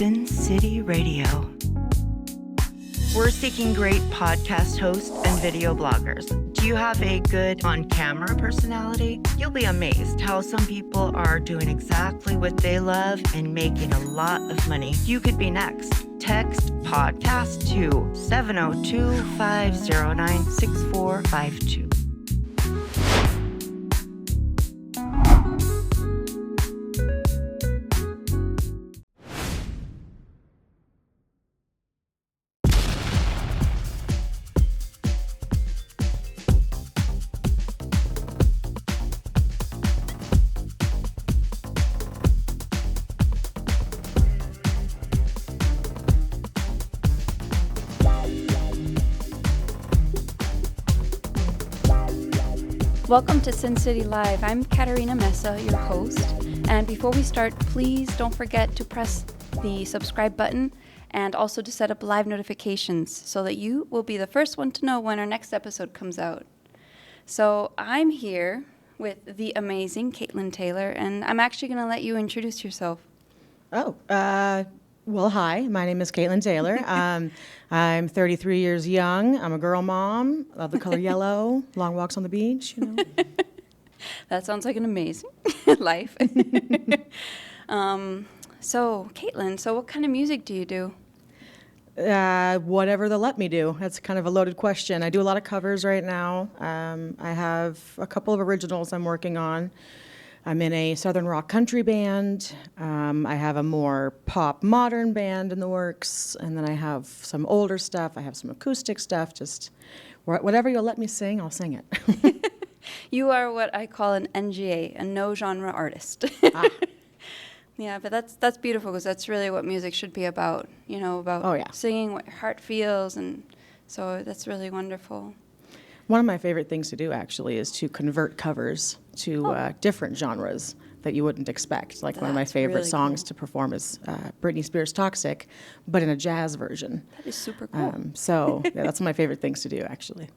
Sin City Radio. We're seeking great podcast hosts and video bloggers. Do you have a good on-camera personality? You'll be amazed how some people are doing exactly what they love and making a lot of money. You could be next. Text podcast to 702-509-6452. Welcome to Sin City Live. I'm Katerina Mesa, your host. And before we start, please don't forget to press the subscribe button and also to set up live notifications so that you will be the first one to know when our next episode comes out. So I'm here with the amazing Kaitlyn Taylor, and I'm actually going to let you introduce yourself. Well, hi, my name is Kaitlyn Taylor. I'm 33 years young. I'm a girl mom. Love the color yellow. Long walks on the beach, you know. That sounds like an amazing life. So, Kaitlyn, what kind of music do you do? Whatever they'll let me do. That's kind of a loaded question. I do a lot of covers right now. I have a couple of originals I'm working on. I'm in a southern rock country band. I have a more pop modern band in the works, and then I have some older stuff. I have some acoustic stuff. Just whatever you'll let me sing, I'll sing it. You are what I call an NGA, a no genre artist. Yeah, but that's beautiful because that's really what music should be about. You know, about singing what your heart feels, and so that's really wonderful. One of my favorite things to do, actually, is to convert covers to different genres that you wouldn't expect. Like one of my favorite really songs to perform is Britney Spears' Toxic, but in a jazz version. That is super cool. That's one of my favorite things to do, actually.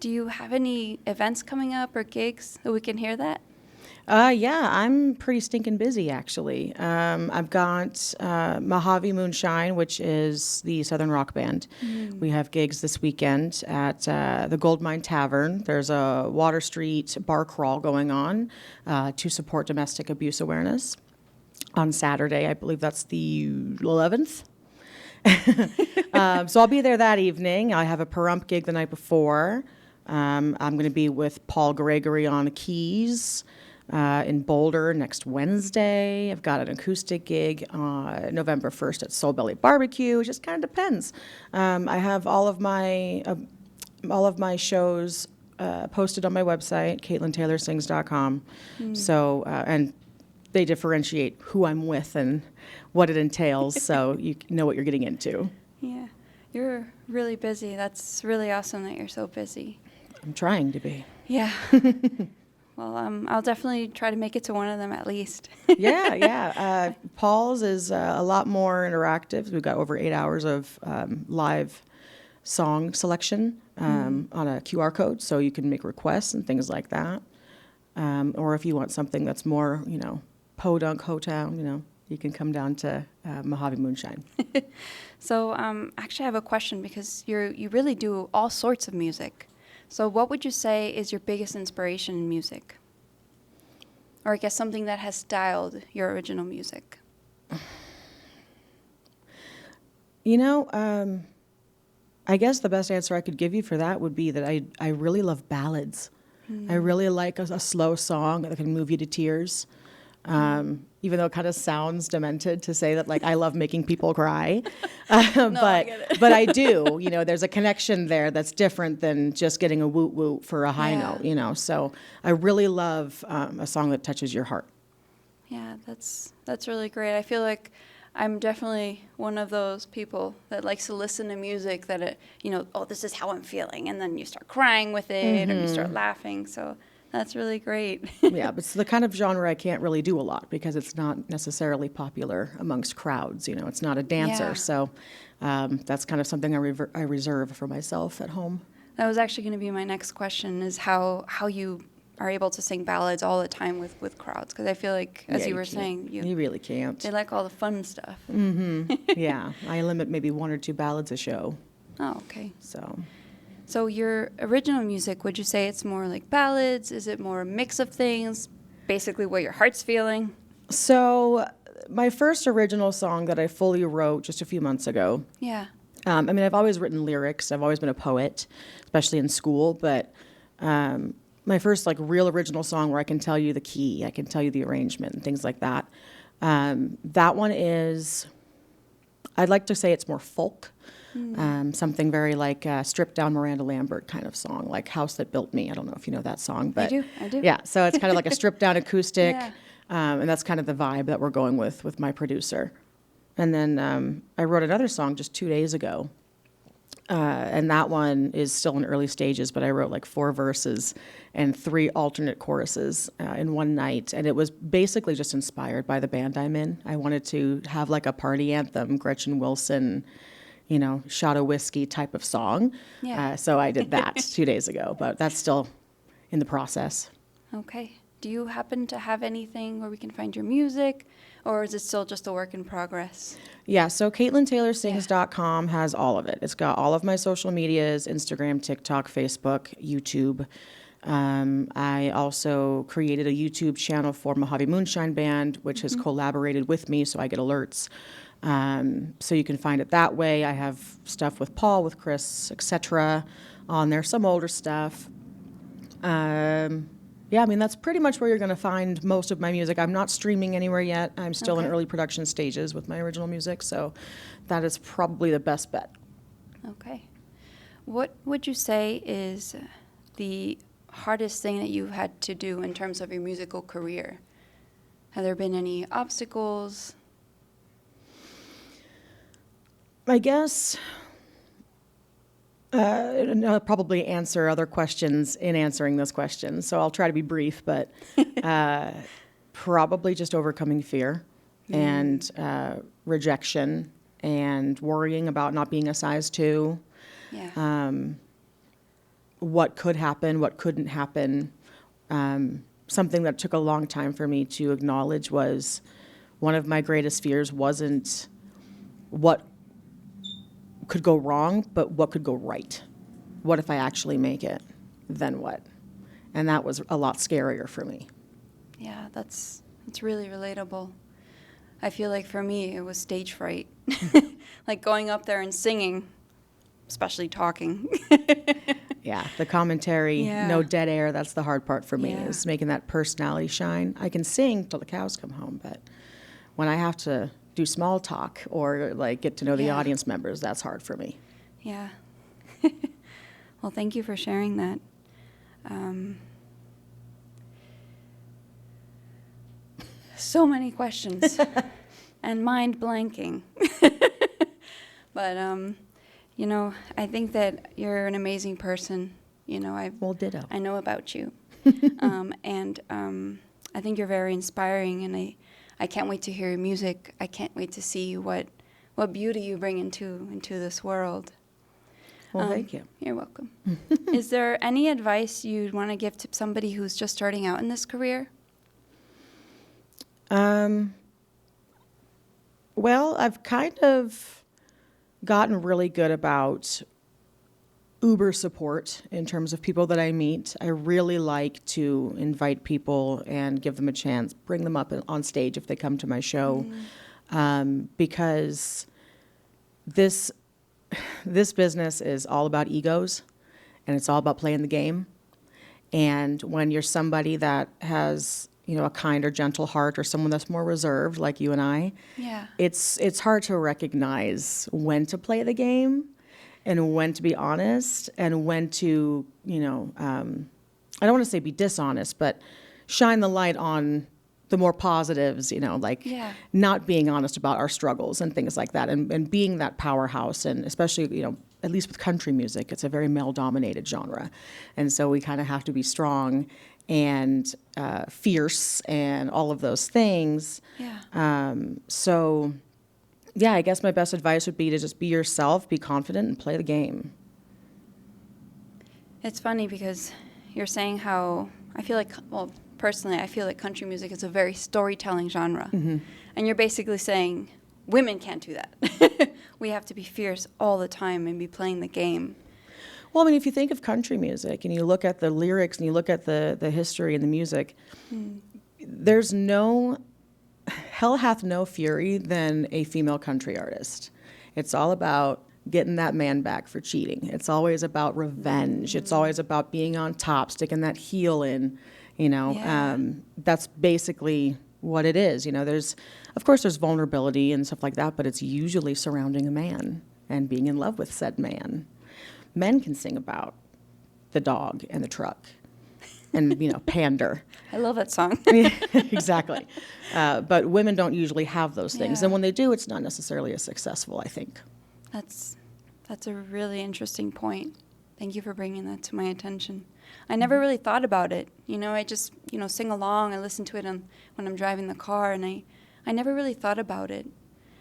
Do you have any events coming up or gigs that we can hear that? Yeah, I'm pretty stinking busy, actually. I've got Mojave Moonshine, which is the Southern rock band. We have gigs this weekend at the Goldmine Tavern. There's a Water Street bar crawl going on to support domestic abuse awareness on Saturday. I believe that's the 11th. So I'll be there that evening. I have a Pahrump gig the night before. I'm going to be with Paul Gregory on keys. In Boulder next Wednesday. I've got an acoustic gig November 1st at Soul Belly Barbecue. It just kind of depends. I have all of my shows posted on my website, KaitlynTaylorSings.com. So, and they differentiate who I'm with and what it entails, so you know what you're getting into. Yeah, you're really busy. That's really awesome that you're so busy. I'm trying to be. Yeah. Well, I'll definitely try to make it to one of them at least. Yeah. Paul's is a lot more interactive. We've got over 8 hours of live song selection on a QR code, so you can make requests and things like that. Or if you want something that's more, podunk, Hotown, you can come down to Mojave Moonshine. So actually I have a question because you really do all sorts of music. So what would you say is your biggest inspiration in music? Or I guess something that has styled your original music? I guess the best answer I could give you for that would be that I really love ballads. I really like a slow song that can move you to tears. Even though it kind of sounds demented to say that, like, I love making people cry. No, I get it. But I do. There's a connection there that's different than just getting a woot woot for a high note, So I really love a song that touches your heart. Yeah, that's really great. I feel like I'm definitely one of those people that likes to listen to music that, this is how I'm feeling. And then you start crying with it or you start laughing. So that's really great. Yeah, but it's the kind of genre I can't really do a lot because it's not necessarily popular amongst crowds. It's not a dancer. Yeah. So that's kind of something I reserve for myself at home. That was actually going to be my next question, is how you are able to sing ballads all the time with crowds, because I feel like, as Yeah, you were can't. saying, You really can't. they like all the fun stuff. Yeah, I limit maybe 1 or 2 ballads a show. Oh, okay. So Your original music, would you say it's more like ballads? Is it more a mix of things? Basically what your heart's feeling? So my first original song that I fully wrote just a few months ago. Yeah. I mean, I've always written lyrics. I've always been a poet, especially in school. But my first like real original song where I can tell you the key, I can tell you the arrangement and things like that. That one is, I'd like to say it's more folk. Something very like stripped down Miranda Lambert kind of song, like House That Built Me. I don't know if you know that song, but I do. Yeah, so it's kind of like a stripped down acoustic, Yeah. And that's kind of the vibe that we're going with my producer. And then I wrote another song just 2 days ago, and that one is still in early stages, but I wrote like 4 verses and 3 alternate choruses in one night, and it was basically just inspired by the band I'm in. I wanted to have like a party anthem, Gretchen Wilson, shot of whiskey type of song. Yeah. So I did that 2 days ago, but that's still in the process. Okay. Do you happen to have anything where we can find your music, or is it still just a work in progress? Yeah, so KaitlynTaylorSings.com has all of it. It's got all of my social medias, Instagram, TikTok, Facebook, YouTube. I also created a YouTube channel for Mojave Moonshine Band, which has collaborated with me, so I get alerts. So you can find it that way. I have stuff with Paul, with Chris, etc. on there, some older stuff. Yeah, I mean, that's pretty much where you're going to find most of my music. I'm not streaming anywhere yet. I'm still in Okay. early production stages with my original music, so that is probably the best bet. Okay. What would you say is the hardest thing that you've had to do in terms of your musical career? Have there been any obstacles? I guess and I'll probably answer other questions in answering this question, so I'll try to be brief, but probably just overcoming fear and rejection and worrying about not being a size 2. Yeah. What could happen, what couldn't happen. Something that took a long time for me to acknowledge was one of my greatest fears wasn't what could go wrong, but what could go right. What if I actually make it? Then what? And that was a lot scarier for me. Yeah, it's really relatable. I feel like for me, it was stage fright. Like going up there and singing, especially talking. Yeah, the commentary, Yeah. no dead air, that's the hard part for me, Yeah. is making that personality shine. I can sing till the cows come home, but when I have to do small talk or like get to know the Yeah. audience members, that's hard for me. Yeah. Well, thank you for sharing that. So many questions and mind blanking. But, I think that you're an amazing person. Well, ditto. I know about you. And I think you're very inspiring, and I can't wait to hear your music. I can't wait to see what beauty you bring into this world. Well, thank you. You're welcome. Is there any advice you'd want to give to somebody who's just starting out in this career? Well, I've kind of gotten really good about uber support in terms of people that I meet. I really like to invite people and give them a chance, bring them up on stage if they come to my show, because this business is all about egos, and it's all about playing the game. And when you're somebody that has, a kind or gentle heart, or someone that's more reserved, like you and I, Yeah. it's hard to recognize when to play the game and when to be honest and when to, I don't want to say be dishonest, but shine the light on the more positives, Yeah. not being honest about our struggles and things like that, and being that powerhouse. And especially, at least with country music, it's a very male-dominated genre. And so we kind of have to be strong and fierce and all of those things. Yeah. So, yeah, I guess my best advice would be to just be yourself, be confident, and play the game. It's funny because you're saying how I feel like, well, personally, I feel like country music is a very storytelling genre. Mm-hmm. And you're basically saying women can't do that. We have to be fierce all the time and be playing the game. Well, I mean, if you think of country music and you look at the lyrics and you look at the history and the music, there's no, hell hath no fury than a female country artist. It's all about getting that man back for cheating. It's always about revenge. It's always about being on top, sticking that heel in, you know. Yeah. That's basically what it is. You know, of course there's vulnerability and stuff like that, but it's usually surrounding a man and being in love with said man. Men can sing about the dog and the truck and, you know, pander. I love that song. Exactly. But women don't usually have those things. Yeah. And when they do, it's not necessarily as successful, I think. That's a really interesting point. Thank you for bringing that to my attention. I never really thought about it. You know, I just, you know, sing along. I listen to it when I'm driving the car, and I never really thought about it.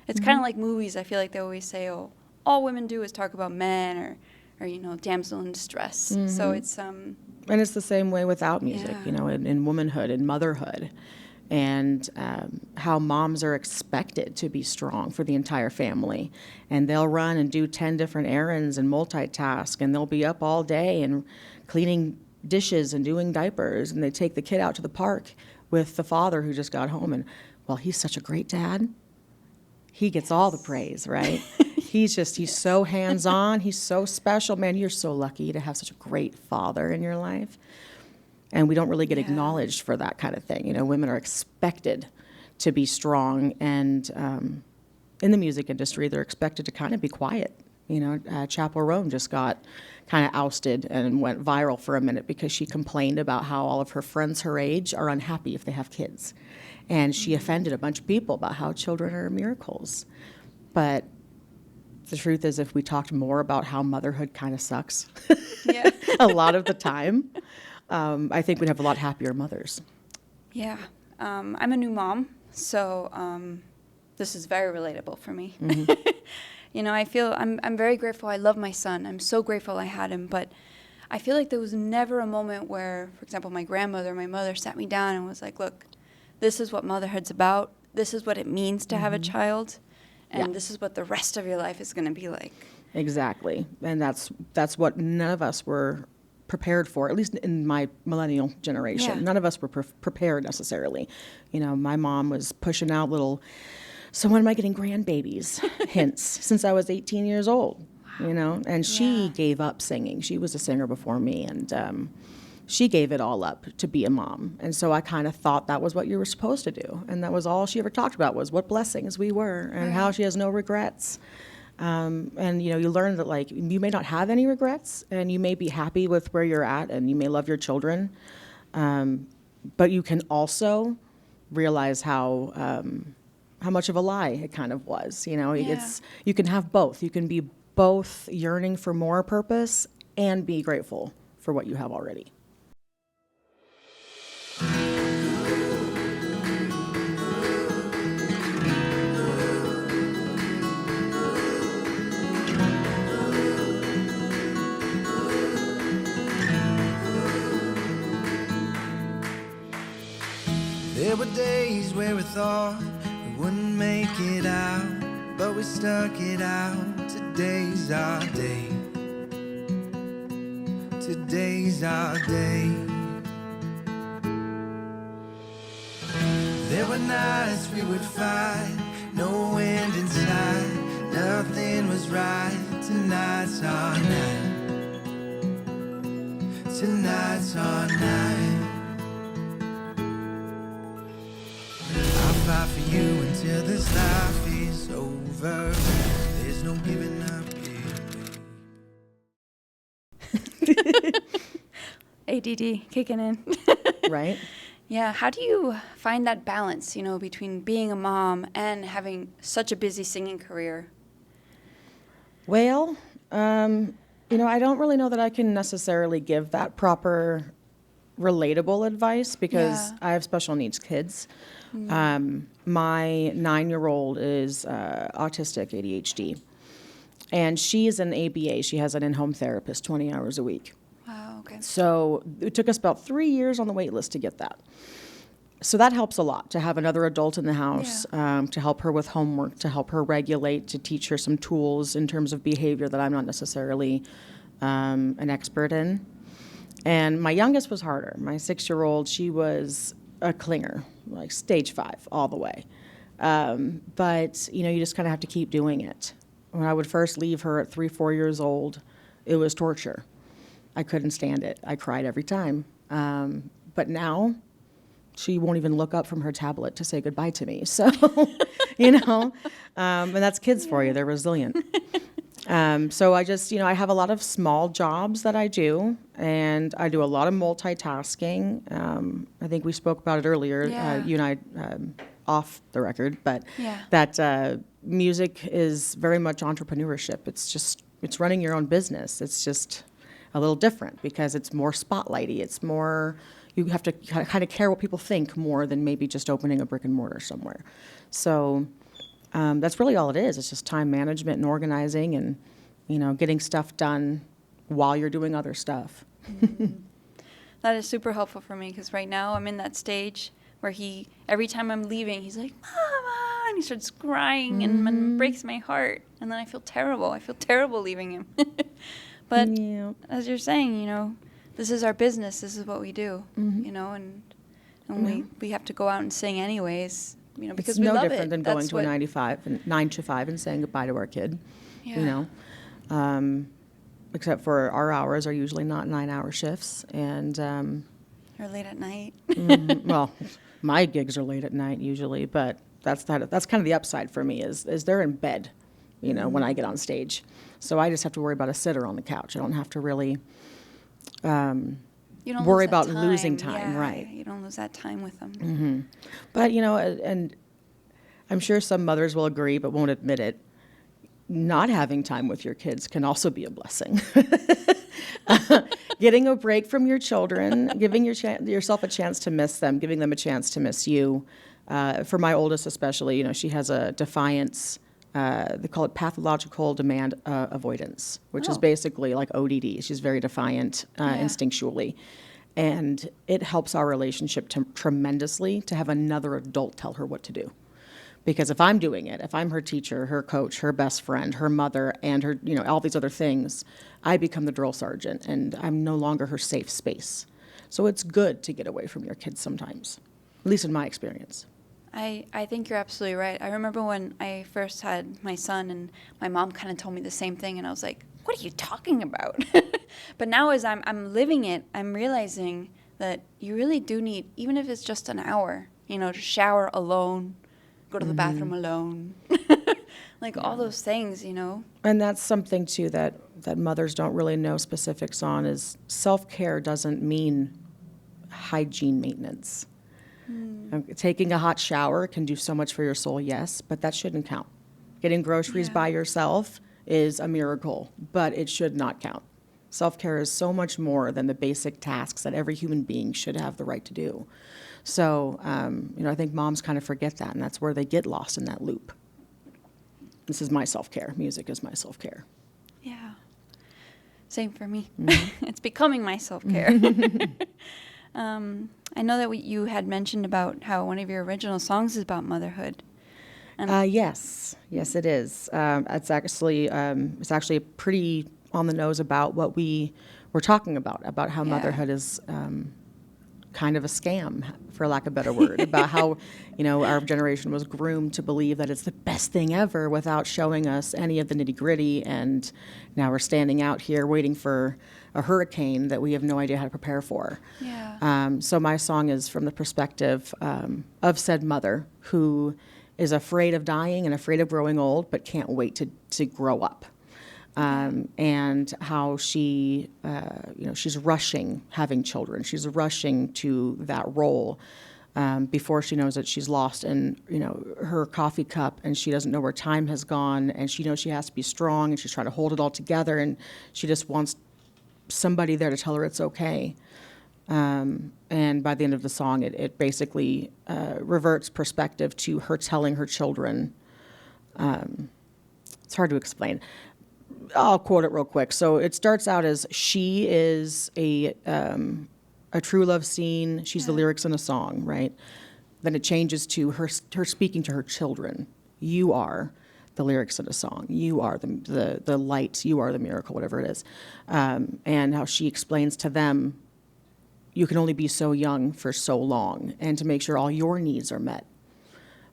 It's kind of like movies. I feel like they always say, oh, all women do is talk about men or you know, damsel in distress. So it's... And it's the same way without music, Yeah. you know, in womanhood and motherhood. And how moms are expected to be strong for the entire family. And they'll run and do 10 different errands and multitask, and they'll be up all day and cleaning dishes and doing diapers, and they take the kid out to the park with the father who just got home, and, well, he's such a great dad. He gets all the praise, right? He's so hands-on. He's so special. Man, you're so lucky to have such a great father in your life. And we don't really get acknowledged for that kind of thing. You know, women are expected to be strong, and in the music industry, they're expected to kind of be quiet. You know, Chappell Roan just got kind of ousted and went viral for a minute because she complained about how all of her friends her age are unhappy if they have kids. And she offended a bunch of people about how children are miracles. But the truth is, if we talked more about how motherhood kind of sucks Yeah. a lot of the time, I think we'd have a lot happier mothers. Yeah. I'm a new mom, so this is very relatable for me. You know, I feel I'm very grateful. I love my son. I'm so grateful I had him, but I feel like there was never a moment where, for example, my grandmother, my mother sat me down and was like, look, this is what motherhood's about. This is what it means to have a child, and this is what the rest of your life is going to be like. Exactly. And that's what none of us were prepared for, at least in my millennial generation. Yeah. None of us were prepared necessarily. You know, my mom was pushing out little, so when am I getting grandbabies hints since I was 18 years old, you know, and she gave up singing. She was a singer before me, and she gave it all up to be a mom. And so I kind of thought that was what you were supposed to do. And that was all she ever talked about, was what blessings we were and how she has no regrets. And, you know, you learn that, like, you may not have any regrets, and you may be happy with where you're at, and you may love your children, but you can also realize how much of a lie it kind of was. You know, you can have both. You can be both yearning for more purpose and be grateful for what you have already. There were days where we thought we wouldn't make it out, but we stuck it out. Today's our day. Today's our day. There were nights we would fight, no wind in sight, nothing was right. Tonight's our night. Tonight's our night. I'll fight for you until this life is over. There's no giving up here. ADD kicking in. Right? Yeah. How do you find that balance, you know, between being a mom and having such a busy singing career? Well, you know, I don't really know that I can necessarily give that proper relatable advice because I have special needs kids. My 9-year-old is autistic, ADHD, and she is an ABA. She has an in-home therapist 20 hours a week. Wow. Okay. So it took us about 3 years on the wait list to get that. So that helps a lot, to have another adult in the house, to help her with homework, to help her regulate, to teach her some tools in terms of behavior that I'm not necessarily an expert in. And my youngest was harder. My 6-year-old, she was a clinger, like stage 5 all the way. But, you know, you just kind of have to keep doing it. When I would first leave her at 3, 4 years old, it was torture. I couldn't stand it. I cried every time. But now, she won't even look up from her tablet to say goodbye to me. So, you know, and that's kids for you. They're resilient. So I just, you know, I have a lot of small jobs that I do, and I do a lot of multitasking. I think we spoke about it earlier, you and I, off the record, but that music is very much entrepreneurship. It's running your own business. It's just a little different because it's more spotlighty. It's more, you have to kind of care what people think more than maybe just opening a brick and mortar somewhere. So that's really all it is. It's just time management and organizing and, you know, getting stuff done while you're doing other stuff. That is super helpful for me because right now I'm in that stage where every time I'm leaving, he's like, Mama, and he starts crying and breaks my heart. And then I feel terrible. I feel terrible leaving him. But as you're saying, you know, this is our business. This is what we do, you know, and we have to go out and sing anyways, you know, because we love it. It's no different than going to a 9 to 5 and saying goodbye to our kid, you know. Except for our hours are usually not 9-hour shifts. And or late at night. Well, my gigs are late at night usually, but that's kind of the upside for me is they're in bed, you know, when I get on stage. So I just have to worry about a sitter on the couch. I don't have to really worry about losing time, right? You don't lose that time with them. But, you know, and I'm sure some mothers will agree but won't admit it, not having time with your kids can also be a blessing. Getting a break from your children, giving yourself a chance to miss them, giving them a chance to miss you. For my oldest especially, you know, she has a defiance, they call it pathological demand avoidance, which is basically like ODD. She's very defiant instinctually. And it helps our relationship tremendously to have another adult tell her what to do. Because if I'm doing it, if I'm her teacher, her coach, her best friend, her mother, and her, you know, all these other things, I become the drill sergeant, and I'm no longer her safe space. So it's good to get away from your kids sometimes, at least in my experience. I think you're absolutely right. I remember when I first had my son, and my mom kind of told me the same thing, and I was like, what are you talking about? But now as I'm living it, I'm realizing that you really do need, even if it's just an hour, you know, to shower alone, go to the bathroom alone, like all those things, you know. And that's something, too, that mothers don't really know specifics on is self-care doesn't mean hygiene maintenance. Taking a hot shower can do so much for your soul, yes, but that shouldn't count. Getting groceries by yourself is a miracle, but it should not count. Self-care is so much more than the basic tasks that every human being should have the right to do. So, you know, I think moms kind of forget that, and that's where they get lost in that loop. This is my self-care. Music is my self-care. Yeah. Same for me. It's becoming my self-care. I know that you had mentioned about how one of your original songs is about motherhood. Yes, it is. It's actually pretty on the nose about what we were talking about how motherhood is kind of a scam, for lack of a better word, about how, you know, our generation was groomed to believe that it's the best thing ever without showing us any of the nitty-gritty, and now we're standing out here waiting for a hurricane that we have no idea how to prepare for. So my song is from the perspective of said mother who is afraid of dying and afraid of growing old, but can't wait to grow up. And how she, you know, she's rushing having children. She's rushing to that role before she knows that she's lost in, you know, her coffee cup, and she doesn't know where time has gone, and she knows she has to be strong, and she's trying to hold it all together, and she just wants somebody there to tell her it's okay. And by the end of the song, it basically reverts perspective to her telling her children. It's hard to explain. I'll quote it real quick. So it starts out as she is a true love scene. She's the lyrics in a song, right? Then it changes to her speaking to her children. You are the lyrics in a song. You are the light. You are the miracle, whatever it is. And how she explains to them, you can only be so young for so long, and to make sure all your needs are met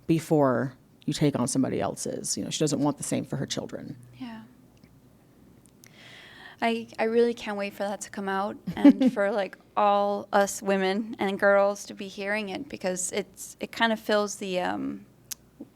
before you take on somebody else's. You know, she doesn't want the same for her children. Yeah. I really can't wait for that to come out and for like all us women and girls to be hearing it, because it kind of fills the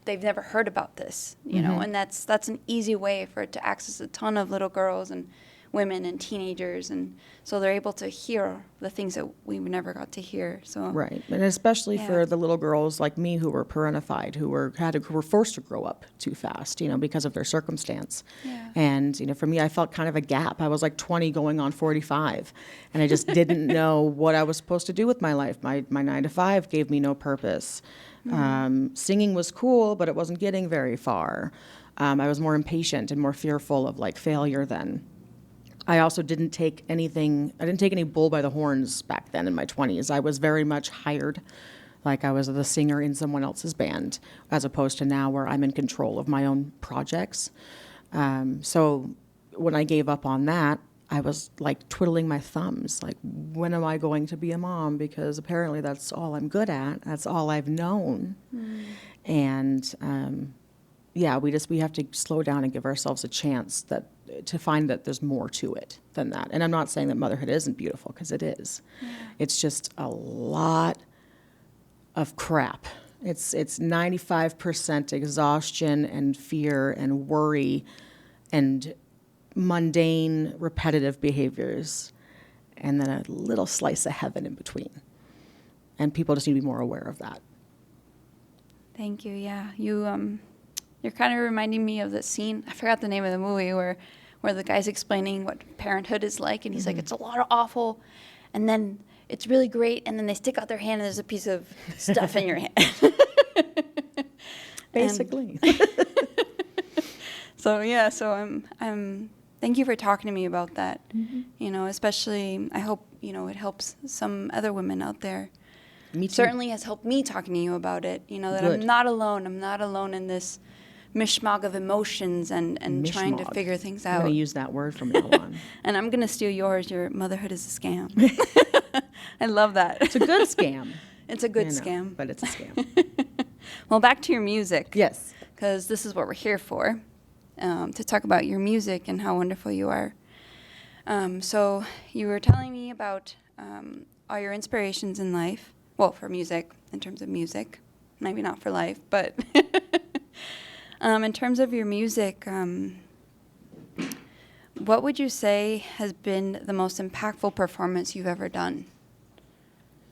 they've never heard about this, you know, and that's an easy way for it to access a ton of little girls and women and teenagers, and so they're able to hear the things that we never got to hear. So Right, and especially for the little girls like me who were parentified, who were forced to grow up too fast, you know, because of their circumstance. Yeah. And you know, for me, I felt kind of a gap. I was like 20 going on 45, and I just didn't know what I was supposed to do with my life. My 9 to 5 gave me no purpose. Singing was cool, but it wasn't getting very far. I was more impatient and more fearful of like failure then. I also didn't take any bull by the horns back then in my 20s. I was very much hired, like I was the singer in someone else's band, as opposed to now where I'm in control of my own projects. So when I gave up on that, I was like twiddling my thumbs, like, when am I going to be a mom? Because apparently that's all I'm good at. That's all I've known. And we have to slow down and give ourselves a chance to find that there's more to it than that. And I'm not saying that motherhood isn't beautiful, because it is. Yeah. It's just a lot of crap. It's 95% exhaustion and fear and worry and mundane, repetitive behaviors, and then a little slice of heaven in between. And people just need to be more aware of that. Thank you. Yeah, you're kind of reminding me of the scene. I forgot the name of the movie where the guy's explaining what parenthood is like, and he's like, it's a lot of awful, and then it's really great, and then they stick out their hand and there's a piece of stuff in your hand. Basically. So I'm thank you for talking to me about that. You know, especially I hope, you know, it helps some other women out there. Me too. Certainly has helped me talking to you about it. You know, that Good. I'm not alone. I'm not alone in this mishmash of emotions and trying to figure things out. I'm going to use that word from now on. And I'm going to steal yours. Your motherhood is a scam. I love that. It's a good scam. It's a good scam. But it's a scam. Well, back to your music. Yes. Because this is what we're here for, to talk about your music and how wonderful you are. So you were telling me about all your inspirations in life. Well, for music, in terms of music. Maybe not for life, but in terms of your music, what would you say has been the most impactful performance you've ever done?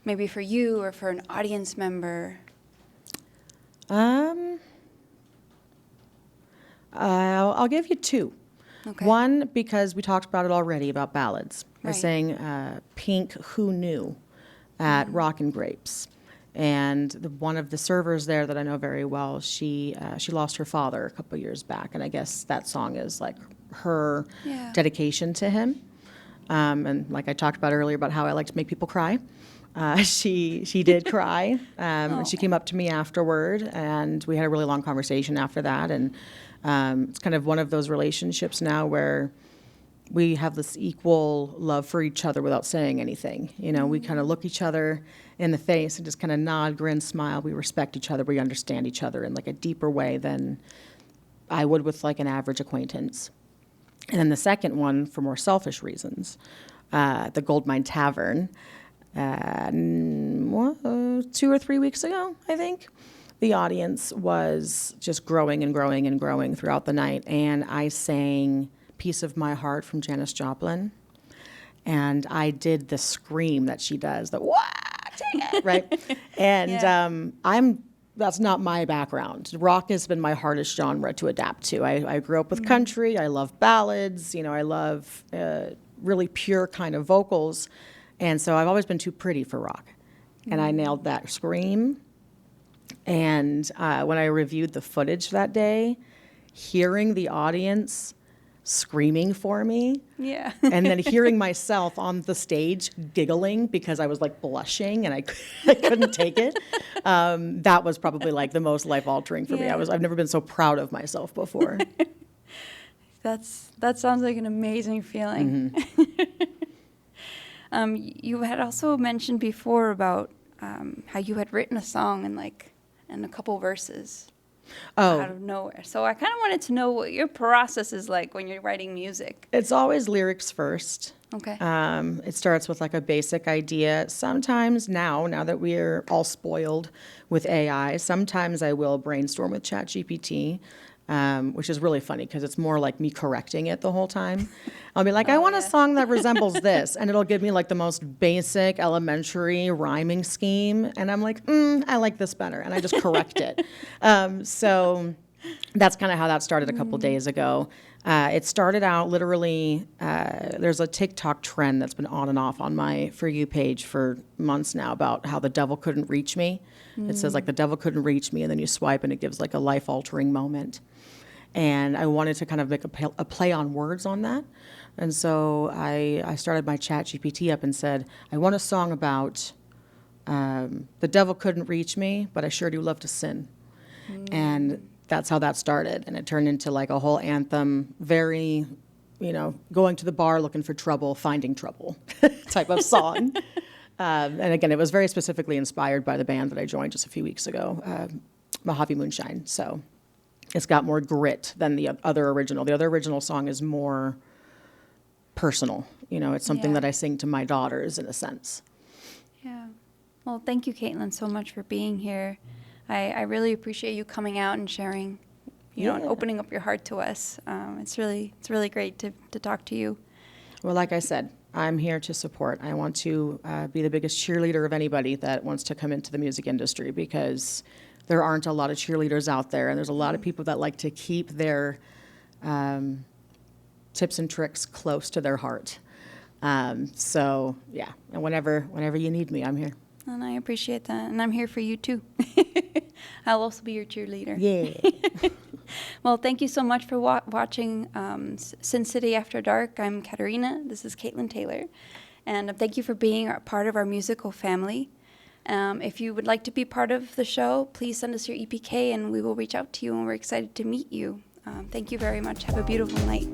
Maybe for you or for an audience member? I'll give you two. Okay. One, because we talked about it already, about ballads. I Right. sang Pink, Who Knew, at Rockin' Grapes. And one of the servers there that I know very well, she lost her father a couple of years back, and I guess that song is like her dedication to him. And like I talked about earlier about how I like to make people cry. She did cry, and she came up to me afterward, and we had a really long conversation after that. And it's kind of one of those relationships now where we have this equal love for each other without saying anything. You know, we kind of look each other in the face and just kind of nod, grin, smile. We respect each other. We understand each other in like a deeper way than I would with like an average acquaintance. And then the second one, for more selfish reasons, the Goldmine Tavern, 2 or 3 weeks ago, I think. The audience was just growing and growing and growing throughout the night, and I sang Piece of My Heart from Janis Joplin, and I did the scream that she does, the "Wah, take it," right? And that's not my background. Rock has been my hardest genre to adapt to. I grew up with country. I love ballads. You know, I love really pure kind of vocals, and so I've always been too pretty for rock. And I nailed that scream. And when I reviewed the footage that day, hearing the audience screaming for me. Yeah. And then hearing myself on the stage giggling because I was like blushing and I couldn't take it. That was probably like the most life-altering for me. Yeah. I've never been so proud of myself before. That sounds like an amazing feeling. You had also mentioned before about how you had written a song in a couple verses out of nowhere. So I kind of wanted to know what your process is like when you're writing music. It's always lyrics first. Okay. It starts with like a basic idea. Sometimes now that we're all spoiled with AI, sometimes I will brainstorm with ChatGPT, which is really funny because it's more like me correcting it the whole time. I'll be like, I want a song that resembles this, and it'll give me like the most basic elementary rhyming scheme, and I'm like, I like this better, and I just correct it. So that's kind of how that started a couple days ago. It started out literally, there's a TikTok trend that's been on and off on my For You page for months now about how the devil couldn't reach me. It says like the devil couldn't reach me, and then you swipe and it gives like a life-altering moment. And I wanted to kind of make a play on words on that. And so I started my ChatGPT up and said, I want a song about the devil couldn't reach me, but I sure do love to sin. And that's how that started. And it turned into like a whole anthem, very, going to the bar looking for trouble, finding trouble type of song. And again, it was very specifically inspired by the band that I joined just a few weeks ago, Mojave Moonshine. So it's got more grit than the other original. The other original song is more personal. It's something that I sing to my daughters in a sense. Yeah. Well, thank you, Kaitlyn, so much for being here. I really appreciate you coming out and sharing, and opening up your heart to us. It's really great to talk to you. Well, like I said, I'm here to support. I want to be the biggest cheerleader of anybody that wants to come into the music industry because there aren't a lot of cheerleaders out there, and there's a lot of people that like to keep their tips and tricks close to their heart. So, yeah, and whenever you need me, I'm here. And I appreciate that, and I'm here for you too. I'll also be your cheerleader. Yeah. Well, thank you so much for watching Sin City After Dark. I'm Katerina. This is Kaitlyn Taylor. And thank you for being a part of our musical family. If you would like to be part of the show, please send us your EPK and we will reach out to you, and we're excited to meet you. Thank you very much. Have a beautiful night.